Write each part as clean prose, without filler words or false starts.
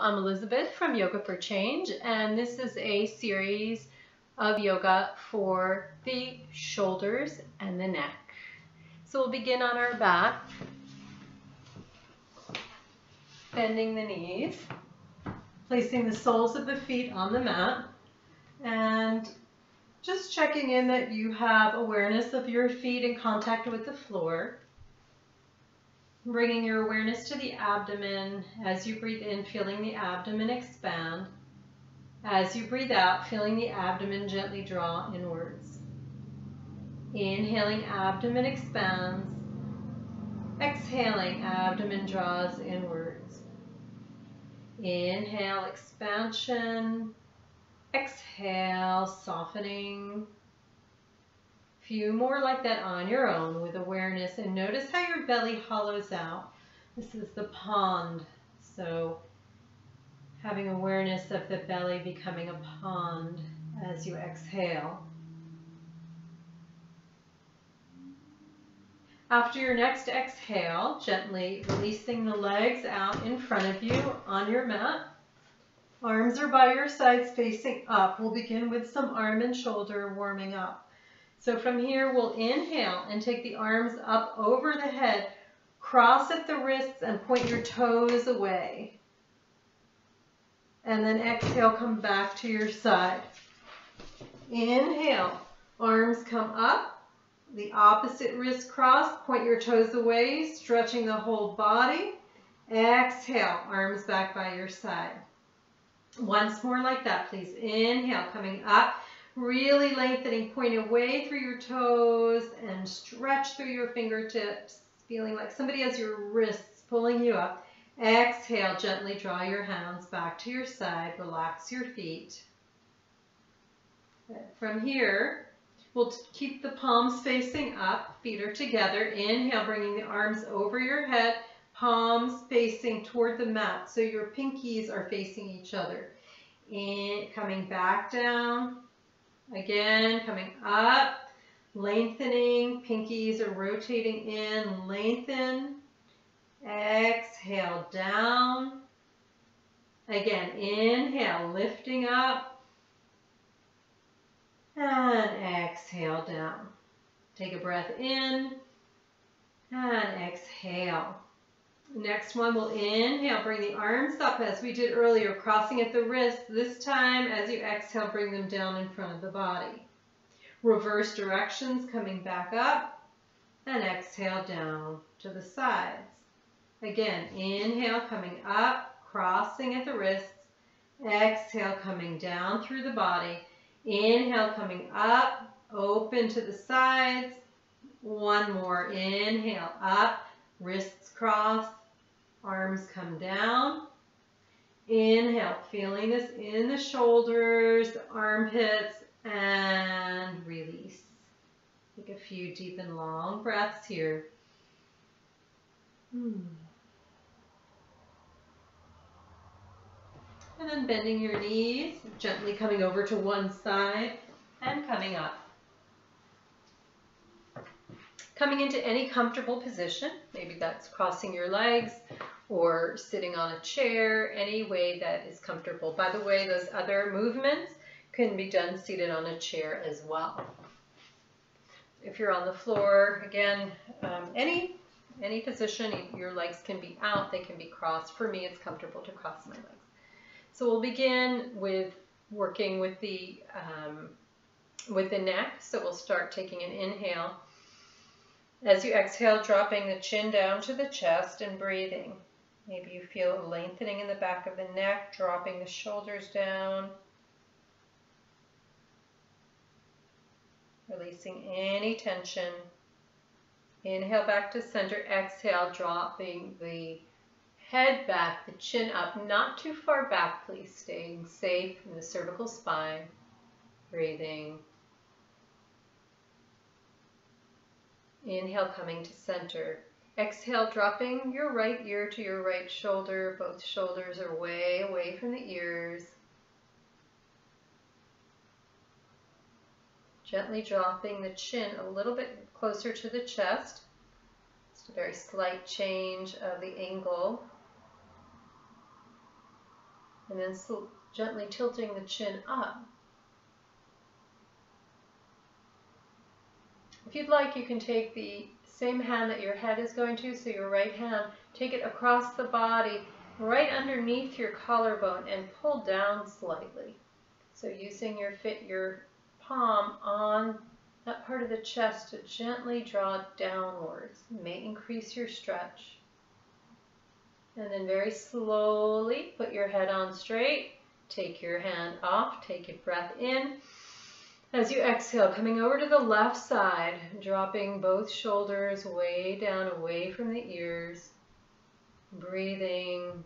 I'm Elizabeth from Yoga for Change, and this is a series of yoga for the shoulders and the neck. So we'll begin on our back, bending the knees, placing the soles of the feet on the mat, and just checking in that you have awareness of your feet in contact with the floor. Bringing your awareness to the abdomen. As you breathe in, feeling the abdomen expand. As you breathe out, feeling the abdomen gently draw inwards. Inhaling, abdomen expands. Exhaling, abdomen draws inwards. Inhale, expansion. Exhale, softening. Few more like that on your own with awareness, and notice how your belly hollows out. This is the pond, so having awareness of the belly becoming a pond as you exhale. After your next exhale, gently releasing the legs out in front of you on your mat. Arms are by your sides facing up. We'll begin with some arm and shoulder warming up. So from here, we'll inhale and take the arms up over the head, cross at the wrists and point your toes away. And then exhale, come back to your side. Inhale, arms come up, the opposite wrist cross, point your toes away, stretching the whole body. Exhale, arms back by your side. Once more like that, please. Inhale, coming up. Really lengthening, point away through your toes and stretch through your fingertips, feeling like somebody has your wrists pulling you up. Exhale, gently draw your hands back to your side, relax your feet. From here, we'll keep the palms facing up, feet are together. Inhale, bringing the arms over your head, palms facing toward the mat, so your pinkies are facing each other. Coming back down. Again, coming up, lengthening, pinkies are rotating in, lengthen. Exhale, down. Again, inhale, lifting up. And exhale, down. Take a breath in and exhale. Next one, we'll inhale, bring the arms up as we did earlier, crossing at the wrists. This time, as you exhale, bring them down in front of the body. Reverse directions, coming back up, and exhale down to the sides. Again, inhale, coming up, crossing at the wrists. Exhale, coming down through the body. Inhale, coming up, open to the sides. One more, inhale, up. Wrists cross, arms come down. Inhale, feeling this in the shoulders, armpits, and release. Take a few deep and long breaths here. And then bending your knees, gently coming over to one side and coming up. Coming into any comfortable position, maybe that's crossing your legs or sitting on a chair, any way that is comfortable. By the way, those other movements can be done seated on a chair as well. If you're on the floor, again, any position, your legs can be out, they can be crossed. For me, it's comfortable to cross my legs. So we'll begin with working with the neck. So we'll start taking an inhale. As you exhale, dropping the chin down to the chest and breathing. Maybe you feel a lengthening in the back of the neck, dropping the shoulders down. Releasing any tension. Inhale back to center. Exhale, dropping the head back, the chin up, not too far back, please. Staying safe in the cervical spine. Breathing. Inhale, coming to center. Exhale, dropping your right ear to your right shoulder. Both shoulders are way away from the ears. Gently dropping the chin a little bit closer to the chest. Just a very slight change of the angle. And then gently tilting the chin up. If you'd like, you can take the same hand that your head is going to, so your right hand, take it across the body, right underneath your collarbone, and pull down slightly. So using your palm on that part of the chest to gently draw downwards. It may increase your stretch. And then very slowly put your head on straight. Take your hand off. Take a breath in. As you exhale, coming over to the left side, dropping both shoulders way down, away from the ears. Breathing.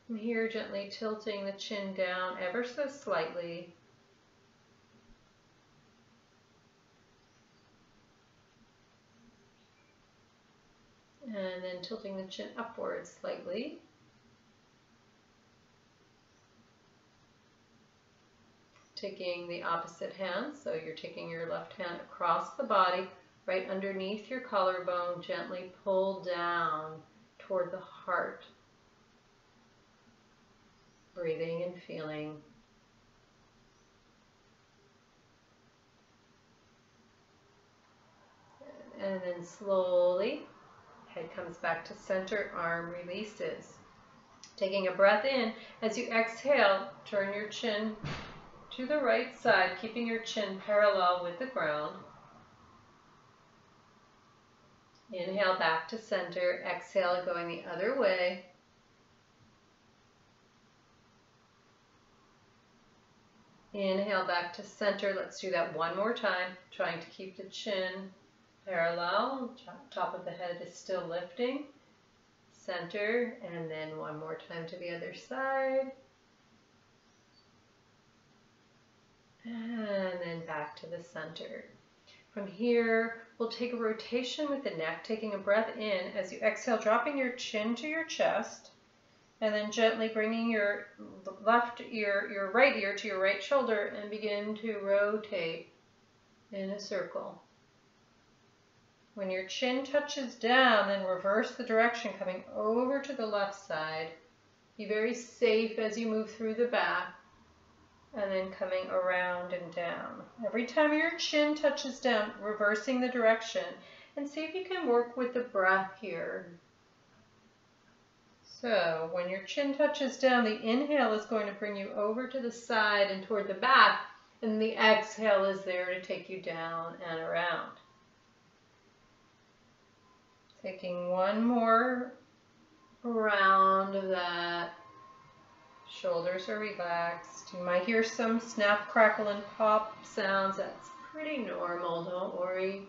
From here, gently tilting the chin down ever so slightly. And then tilting the chin upwards slightly. Taking the opposite hand, so you're taking your left hand across the body, right underneath your collarbone, gently pull down toward the heart. Breathing and feeling. And then slowly, head comes back to center, arm releases. Taking a breath in, as you exhale, turn your chin to the right side, keeping your chin parallel with the ground. Inhale back to center, exhale going the other way. Inhale back to center. Let's do that one more time, trying to keep the chin parallel. Top of the head is still lifting. Center, and then one more time to the other side. And then back to the center. From here, we'll take a rotation with the neck, taking a breath in. As you exhale, dropping your chin to your chest. And then gently bringing your right ear to your right shoulder and begin to rotate in a circle. When your chin touches down, then reverse the direction, coming over to the left side. Be very safe as you move through the back, and then coming around and down. Every time your chin touches down, reversing the direction, and see if you can work with the breath here. So when your chin touches down, the inhale is going to bring you over to the side and toward the back, and the exhale is there to take you down and around. Taking one more round of that. Shoulders are relaxed. You might hear some snap, crackle, and pop sounds. That's pretty normal, don't worry.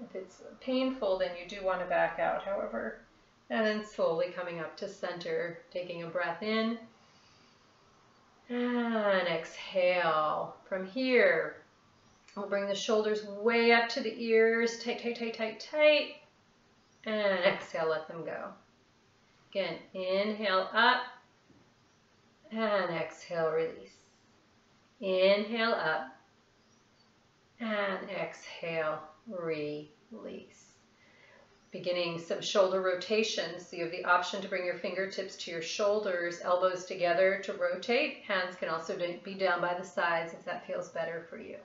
If it's painful, then you do want to back out, however. And then slowly coming up to center, taking a breath in. And exhale. From here, we'll bring the shoulders way up to the ears. Tight, tight, tight, tight, tight. And exhale, let them go. Again, inhale up. And exhale, release. Inhale up. And exhale, release. Beginning some shoulder rotations. So you have the option to bring your fingertips to your shoulders, elbows together to rotate. Hands can also be down by the sides if that feels better for you.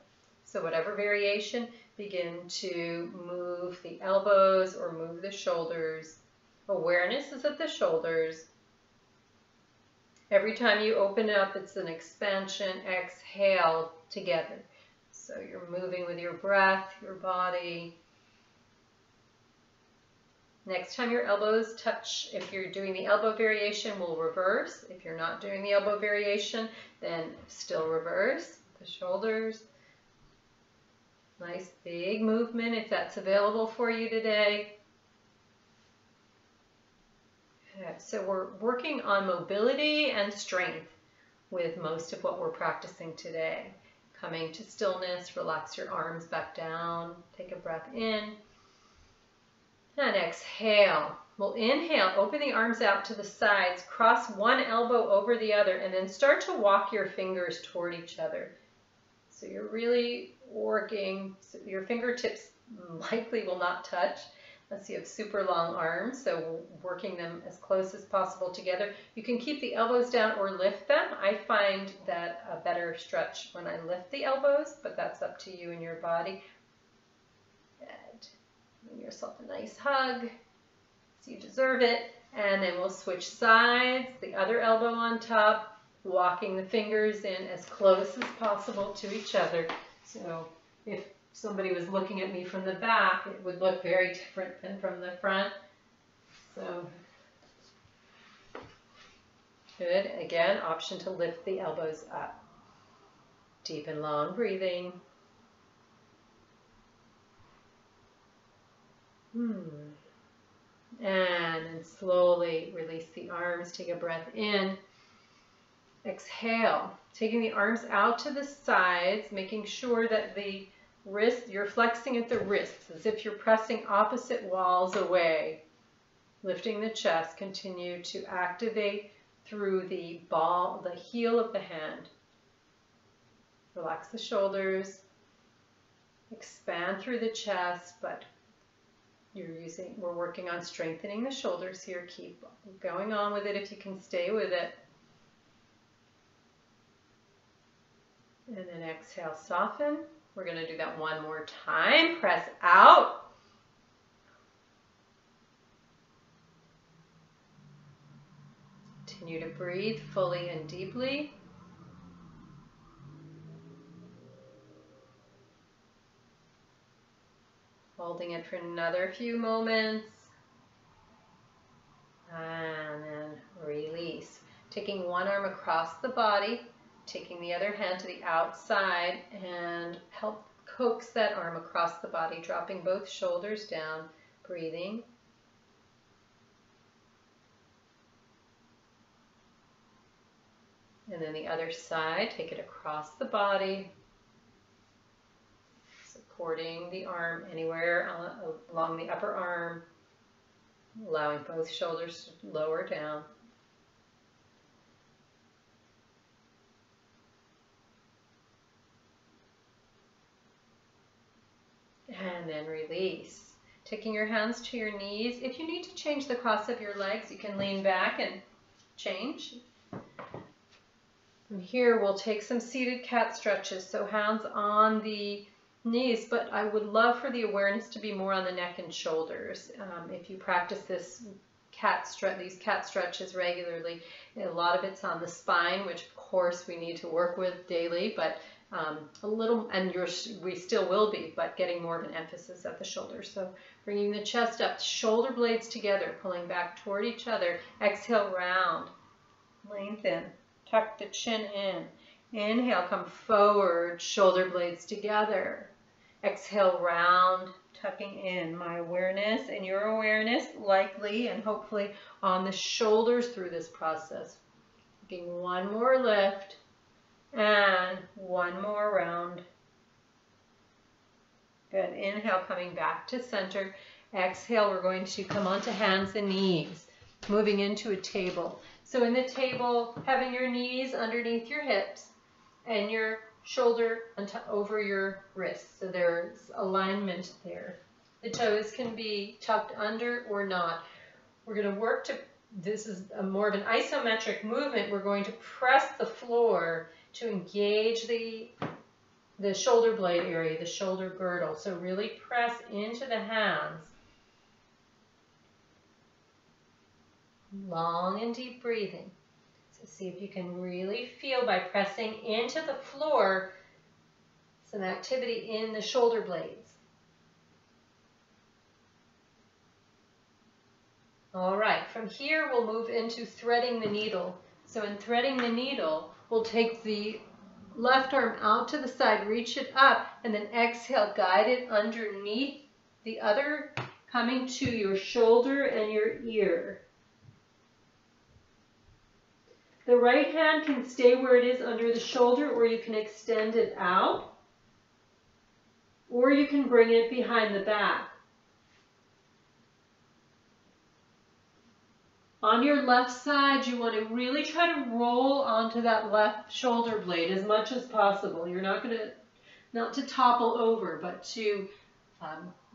So whatever variation, begin to move the elbows or move the shoulders. Awareness is of the shoulders. Every time you open up, it's an expansion, exhale together. So you're moving with your breath, your body. Next time your elbows touch, if you're doing the elbow variation, we'll reverse. If you're not doing the elbow variation, then still reverse the shoulders. Nice big movement if that's available for you today. So we're working on mobility and strength with most of what we're practicing today. Coming to stillness, relax your arms back down, take a breath in, and exhale. We'll inhale, open the arms out to the sides, cross one elbow over the other, and then start to walk your fingers toward each other. So you're really working your fingertips likely will not touch unless you have super long arms, so working them as close as possible together. You can keep the elbows down or lift them. I find that a better stretch when I lift the elbows, but that's up to you and your body. And give yourself a nice hug, so you deserve it. And then we'll switch sides, the other elbow on top, walking the fingers in as close as possible to each other. So if somebody was looking at me from the back, it would look very different than from the front. So good. Again, option to lift the elbows up. Deep and long breathing. And then slowly release the arms. Take a breath in. Exhale. Taking the arms out to the sides, making sure that the wrist, you're flexing at the wrists as if you're pressing opposite walls away. Lifting the chest, continue to activate through the ball, the heel of the hand. Relax the shoulders. Expand through the chest, but we're working on strengthening the shoulders here. Keep going on with it if you can stay with it. And then exhale, soften. We're going to do that one more time. Press out. Continue to breathe fully and deeply. Holding it for another few moments. And then release. Taking one arm across the body, taking the other hand to the outside and help coax that arm across the body, dropping both shoulders down, breathing. And then the other side, take it across the body, supporting the arm anywhere along the upper arm, allowing both shoulders to lower down. And then release. Taking your hands to your knees. If you need to change the cross of your legs, you can lean back and change. From here, we'll take some seated cat stretches. So hands on the knees, but I would love for the awareness to be more on the neck and shoulders. If you practice these cat stretches regularly, a lot of it's on the spine, which of course we need to work with daily, but a little, and we still will be, but getting more of an emphasis at the shoulders. So bringing the chest up, shoulder blades together, pulling back toward each other. Exhale, round, lengthen, tuck the chin in. Inhale, come forward, shoulder blades together. Exhale, round, tucking in. My awareness and your awareness likely and hopefully on the shoulders through this process. Taking one more lift. And one more round. Good. Inhale, coming back to center. Exhale, we're going to come onto hands and knees, moving into a table. So in the table, having your knees underneath your hips and your shoulder over your wrists. So there's alignment there. The toes can be tucked under or not. We're going to work to, this is more of an isometric movement. We're going to press the floor to engage the shoulder blade area, the shoulder girdle. So really press into the hands. Long and deep breathing. So see if you can really feel by pressing into the floor some activity in the shoulder blades. All right, from here we'll move into threading the needle. So in threading the needle, we'll take the left arm out to the side, reach it up, and then exhale, guide it underneath the other, coming to your shoulder and your ear. The right hand can stay where it is under the shoulder, or you can extend it out, or you can bring it behind the back. On your left side, you want to really try to roll onto that left shoulder blade as much as possible. You're not to topple over, but to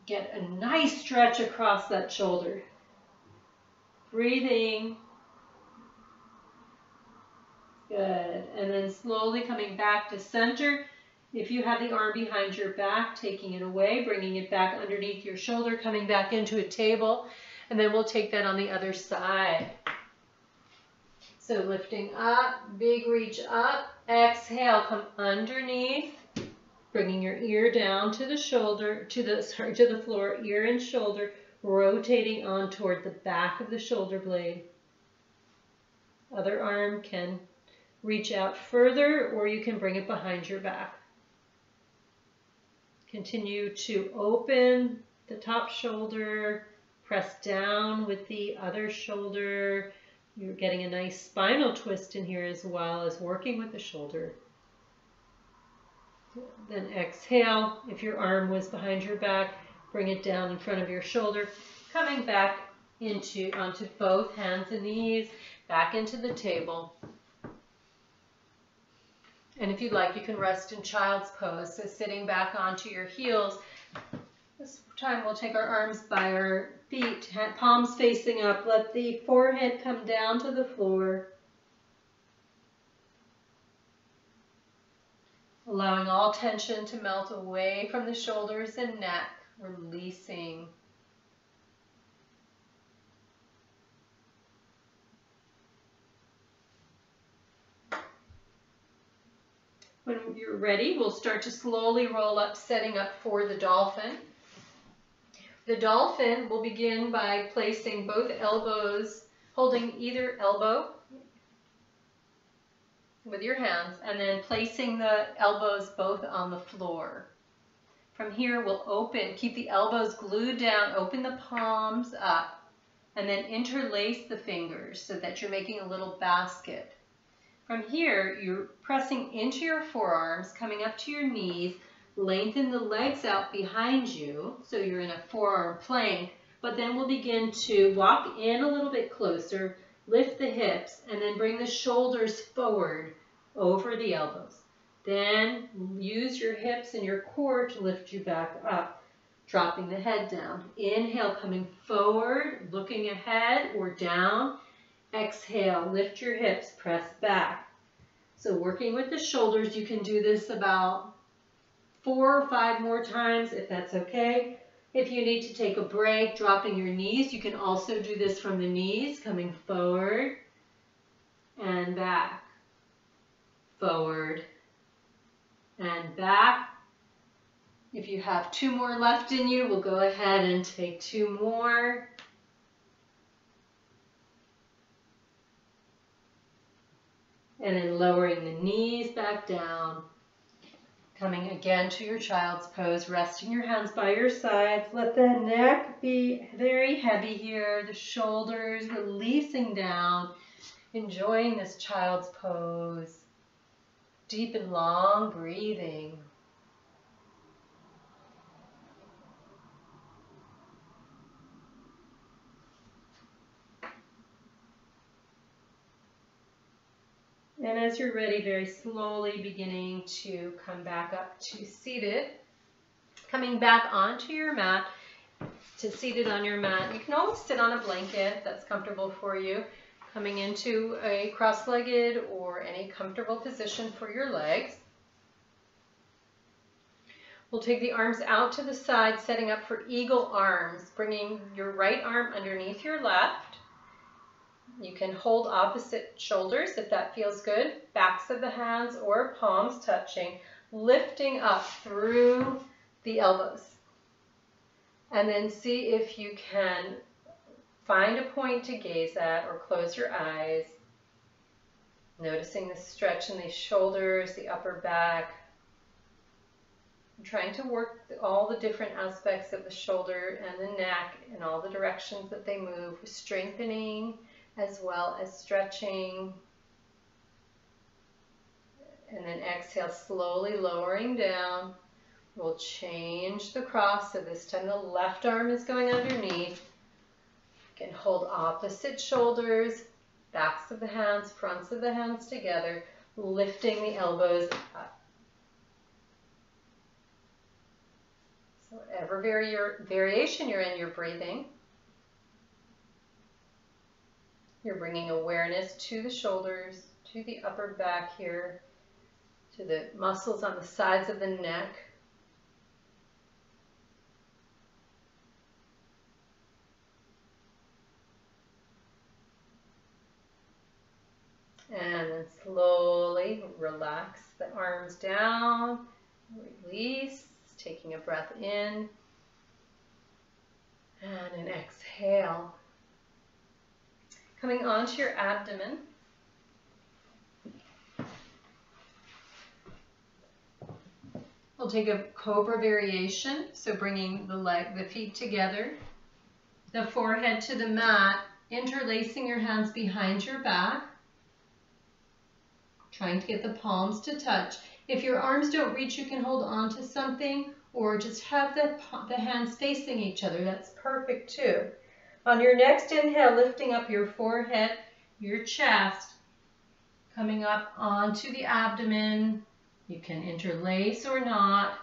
Get a nice stretch across that shoulder. Breathing. Good. And then slowly coming back to center. If you have the arm behind your back, taking it away, bringing it back underneath your shoulder, coming back into a table. And then we'll take that on the other side. So lifting up, big reach up. Exhale, come underneath. Bringing your ear down to the shoulder, to the floor, ear and shoulder, rotating on toward the back of the shoulder blade. Other arm can reach out further, or you can bring it behind your back. Continue to open the top shoulder, press down with the other shoulder. You're getting a nice spinal twist in here as well as working with the shoulder. Then exhale. If your arm was behind your back, bring it down in front of your shoulder, coming back onto both hands and knees, back into the table. And if you'd like, you can rest in child's pose, so sitting back onto your heels. This time we'll take our arms by our feet, palms facing up. Let the forehead come down to the floor. Allowing all tension to melt away from the shoulders and neck, releasing. When you're ready, we'll start to slowly roll up, setting up for the dolphin. The dolphin will begin by placing both elbows, holding either elbow with your hands, and then placing the elbows both on the floor. From here, we'll open, keep the elbows glued down, open the palms up, and then interlace the fingers so that you're making a little basket. From here, you're pressing into your forearms, coming up to your knees, lengthen the legs out behind you, so you're in a forearm plank, but then we'll begin to walk in a little bit closer, lift the hips, and then bring the shoulders forward over the elbows. Then use your hips and your core to lift you back up, dropping the head down. Inhale, coming forward, looking ahead or down. Exhale, lift your hips, press back. So working with the shoulders, you can do this about 4 or 5 more times if that's okay. If you need to take a break, dropping your knees, you can also do this from the knees, coming forward and back, forward and back. If you have 2 more left in you, we'll go ahead and take 2 more. And then lowering the knees back down. Coming again to your child's pose, resting your hands by your sides. Let the neck be very heavy here, the shoulders releasing down. Enjoying this child's pose. Deep and long breathing. And as you're ready, very slowly beginning to come back up to seated. Coming back onto your mat, to seated on your mat. You can always sit on a blanket if that's comfortable for you. Coming into a cross-legged or any comfortable position for your legs. We'll take the arms out to the side, setting up for eagle arms, bringing your right arm underneath your left. You can hold opposite shoulders if that feels good, backs of the hands or palms touching, lifting up through the elbows. And then see if you can find a point to gaze at or close your eyes. Noticing the stretch in the shoulders, the upper back. I'm trying to work all the different aspects of the shoulder and the neck in all the directions that they move, strengthening as well as stretching. And then exhale, slowly lowering down. We'll change the cross, so this time the left arm is going underneath. You can hold opposite shoulders, backs of the hands, fronts of the hands together, lifting the elbows up. So whatever variation you're in, you're breathing. You're bringing awareness to the shoulders, to the upper back here, to the muscles on the sides of the neck. And then slowly relax the arms down, release, taking a breath in, and an exhale. Coming onto your abdomen. We'll take a cobra variation, so bringing the feet together, the forehead to the mat, interlacing your hands behind your back, trying to get the palms to touch. If your arms don't reach, you can hold on to something or just have the hands facing each other. That's perfect too. On your next inhale, lifting up your forehead, your chest, coming up onto the abdomen. You can interlace or not.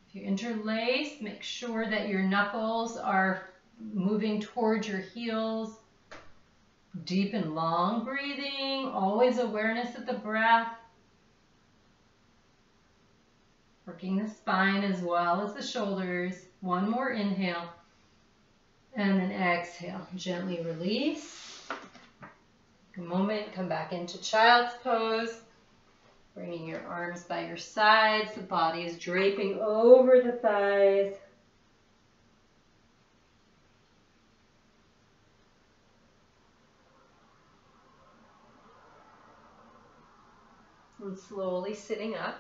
If you interlace, make sure that your knuckles are moving towards your heels. Deep and long breathing, always awareness of the breath. Working the spine as well as the shoulders. One more inhale. And then exhale. Gently release. Take a moment, come back into child's pose. Bringing your arms by your sides. The body is draping over the thighs. And slowly sitting up.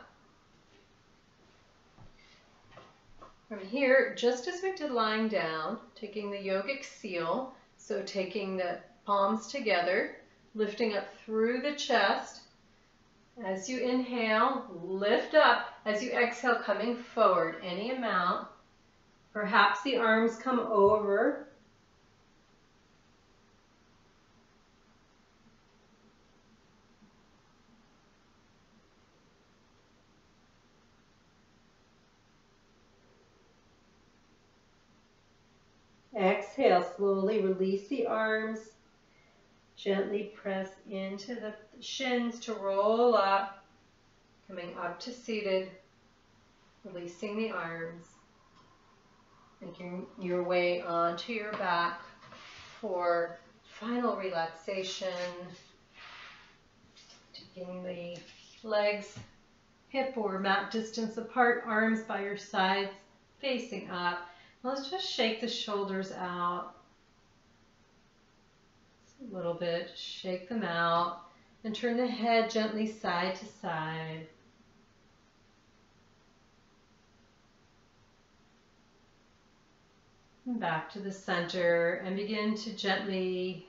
From here, just as we did lying down, taking the yogic seal, so taking the palms together, lifting up through the chest. As you inhale, lift up. As you exhale, coming forward any amount. Perhaps the arms come over. Exhale, slowly release the arms. Gently press into the shins to roll up. Coming up to seated. Releasing the arms. Making your way onto your back for final relaxation. Taking the legs hip or mat distance apart, arms by your sides, facing up. Let's just shake the shoulders out. Just a little bit, shake them out. And turn the head gently side to side. And back to the center and begin to gently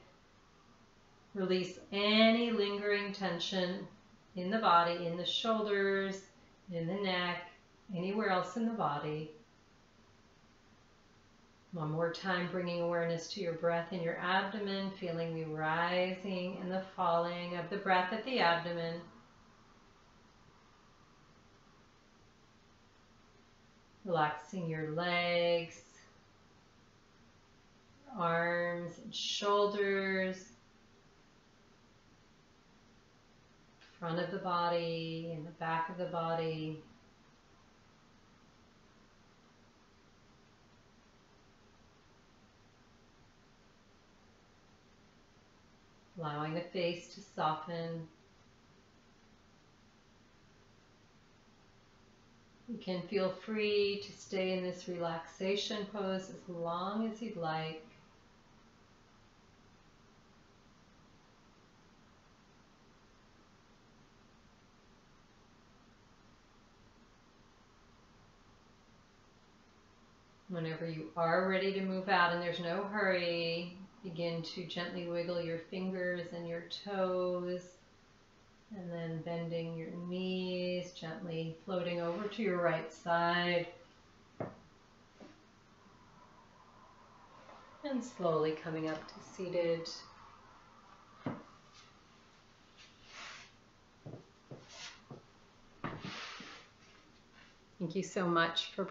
release any lingering tension in the body, in the shoulders, in the neck, anywhere else in the body. One more time, bringing awareness to your breath in your abdomen, feeling the rising and the falling of the breath at the abdomen. Relaxing your legs, arms and shoulders, front of the body and the back of the body. Allowing the face to soften. You can feel free to stay in this relaxation pose as long as you'd like. Whenever you are ready to move out, and there's no hurry, begin to gently wiggle your fingers and your toes, and then bending your knees, gently floating over to your right side. And slowly coming up to seated. Thank you so much for